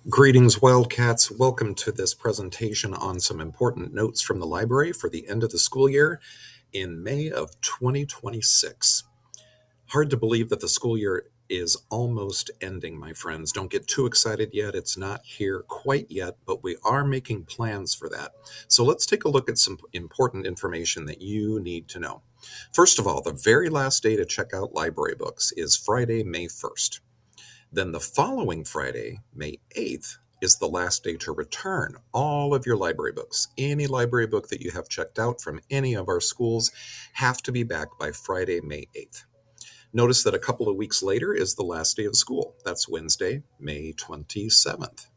Greetings, Wildcats. Welcome to this presentation on some important notes from the library for the end of the school year in May of 2026. Hard to believe that the school year is almost ending, my friends. Don't get too excited yet. It's not here quite yet, but we are making plans for that. So let's take a look at some important information that you need to know. First of all, the very last day to check out library books is Friday, May 1st. Then the following Friday, May 8th, is the last day to return all of your library books. Any library book that you have checked out from any of our schools have to be back by Friday, May 8th. Notice that a couple of weeks later is the last day of school. That's Wednesday, May 27th.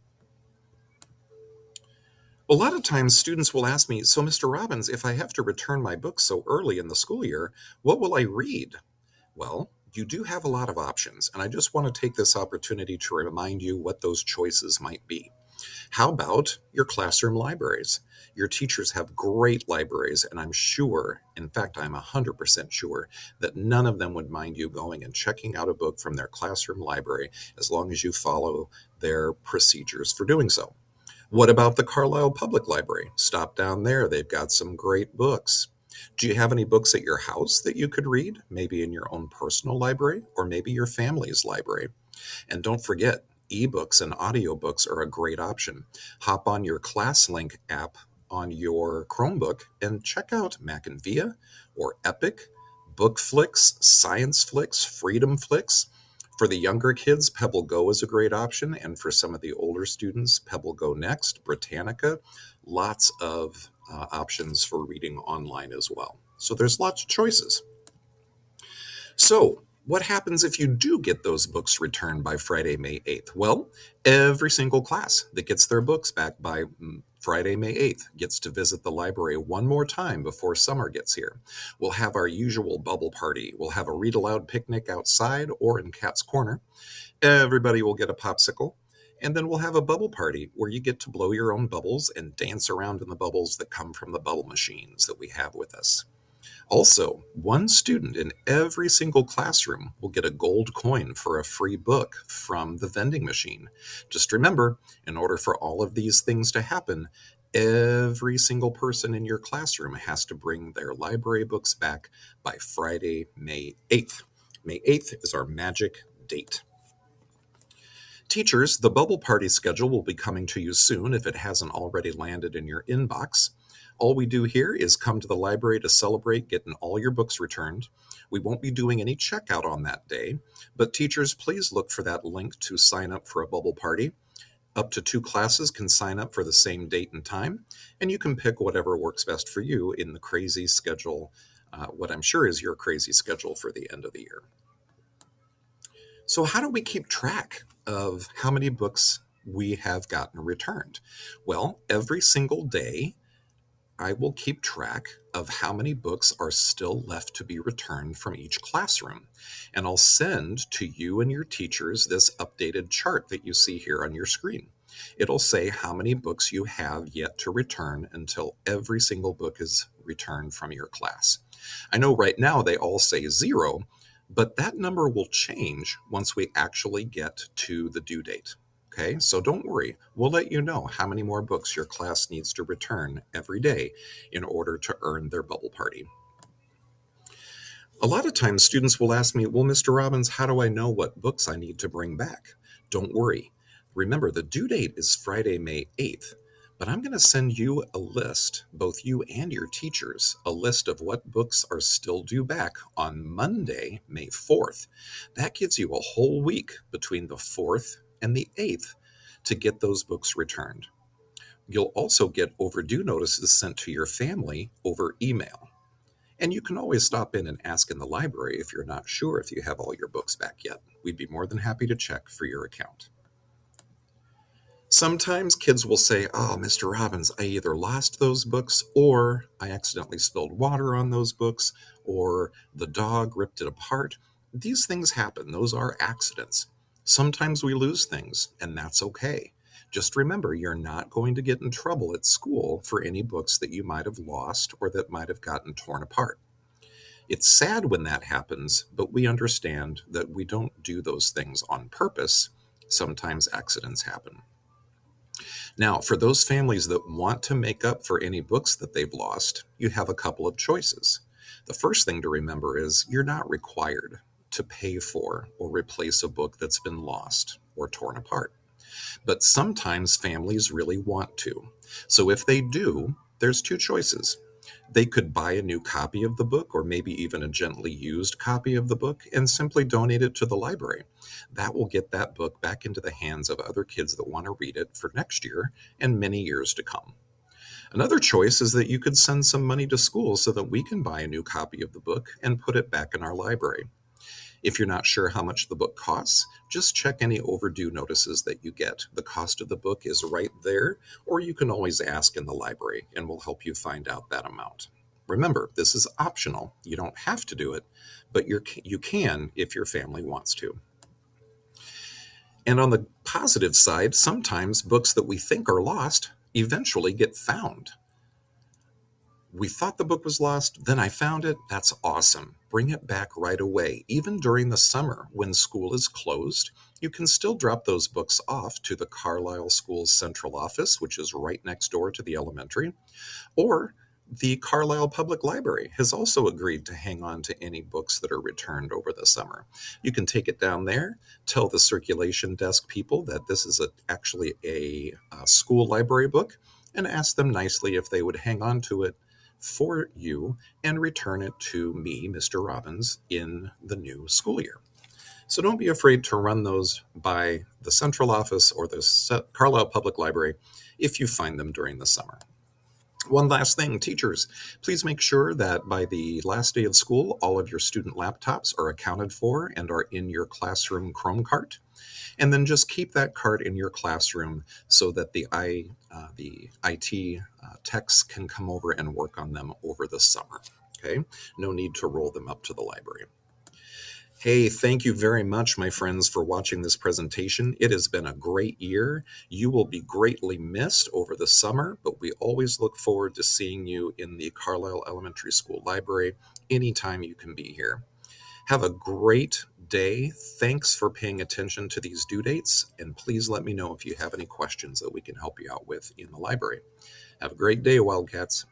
A lot of times students will ask me, so Mr. Robbins, if I have to return my books so early in the school year, what will I read? Well, you do have a lot of options, and I just want to take this opportunity to remind you what those choices might be. How about your classroom libraries? Your teachers have great libraries, and I'm sure, in fact, I'm 100% sure, that none of them would mind you going and checking out a book from their classroom library as long as you follow their procedures for doing so. What about the Carlisle Public Library? Stop down there. They've got some great books. Do you have any books at your house that you could read? Maybe in your own personal library or maybe your family's library. And don't forget, ebooks and audiobooks are a great option. Hop on your ClassLink app on your Chromebook and check out Mac and Via or Epic, BookFlix, ScienceFlix, FreedomFlix. For the younger kids, Pebble Go is a great option. And for some of the older students, Pebble Go Next, Britannica, lots of options for reading online as well. So there's lots of choices. So what happens if you do get those books returned by Friday, May 8th? Well, every single class that gets their books back by Friday, May 8th gets to visit the library one more time before summer gets here. We'll have our usual bubble party. We'll have a read aloud picnic outside or in Cat's Corner. Everybody will get a popsicle. And then we'll have a bubble party where you get to blow your own bubbles and dance around in the bubbles that come from the bubble machines that we have with us. Also, one student in every single classroom will get a gold coin for a free book from the vending machine. Just remember, in order for all of these things to happen, every single person in your classroom has to bring their library books back by Friday, May 8th. May 8th is our magic date. Teachers, the bubble party schedule will be coming to you soon if it hasn't already landed in your inbox. All we do here is come to the library to celebrate getting all your books returned. We won't be doing any checkout on that day, but teachers, please look for that link to sign up for a bubble party. Up to 2 classes can sign up for the same date and time, and you can pick whatever works best for you in the crazy schedule, what I'm sure is your crazy schedule for the end of the year. So how do we keep track of how many books we have gotten returned? Well, every single day, I will keep track of how many books are still left to be returned from each classroom. And I'll send to you and your teachers this updated chart that you see here on your screen. It'll say how many books you have yet to return until every single book is returned from your class. I know right now they all say 0, but that number will change once we actually get to the due date. Okay, so don't worry. We'll let you know how many more books your class needs to return every day in order to earn their bubble party. A lot of times students will ask me, well, Mr. Robbins, how do I know what books I need to bring back? Don't worry. Remember, the due date is Friday, May 8th. But I'm going to send you a list, both you and your teachers, a list of what books are still due back on Monday, May 4th. That gives you a whole week between the 4th and the 8th to get those books returned. You'll also get overdue notices sent to your family over email. And you can always stop in and ask in the library if you're not sure if you have all your books back yet. We'd be more than happy to check for your account. Sometimes kids will say, oh, Mr. Robbins, I either lost those books or I accidentally spilled water on those books or the dog ripped it apart. These things happen. Those are accidents. Sometimes we lose things, and that's okay. Just remember, you're not going to get in trouble at school for any books that you might have lost or that might have gotten torn apart. It's sad when that happens, but we understand that we don't do those things on purpose. Sometimes accidents happen. Now, for those families that want to make up for any books that they've lost, you have a couple of choices. The first thing to remember is you're not required to pay for or replace a book that's been lost or torn apart. But sometimes families really want to. So if they do, there's two choices. They could buy a new copy of the book, or maybe even a gently used copy of the book, and simply donate it to the library. That will get that book back into the hands of other kids that want to read it for next year and many years to come. Another choice is that you could send some money to school so that we can buy a new copy of the book and put it back in our library. If you're not sure how much the book costs, just check any overdue notices that you get. The cost of the book is right there, or you can always ask in the library and we'll help you find out that amount. Remember, this is optional. You don't have to do it, but you can if your family wants to. And on the positive side, sometimes books that we think are lost eventually get found. We thought the book was lost, then I found it. That's awesome. Bring it back right away. Even during the summer when school is closed, you can still drop those books off to the Carlisle School's central office, which is right next door to the elementary, or the Carlisle Public Library has also agreed to hang on to any books that are returned over the summer. You can take it down there, tell the circulation desk people that this is actually a school library book, and ask them nicely if they would hang on to it for you and return it to me, Mr. Robbins, in the new school year. So don't be afraid to run those by the central office or the Carlisle Public Library if you find them during the summer. One last thing, teachers, please make sure that by the last day of school, all of your student laptops are accounted for and are in your classroom Chrome cart. And then just keep that cart in your classroom so that the IT techs can come over and work on them over the summer. Okay, no need to roll them up to the library. Hey, thank you very much, my friends, for watching this presentation. It has been a great year. You will be greatly missed over the summer, but we always look forward to seeing you in the Carlisle Elementary School Library anytime you can be here. Have a great day. Thanks for paying attention to these due dates, and please let me know if you have any questions that we can help you out with in the library. Have a great day, Wildcats.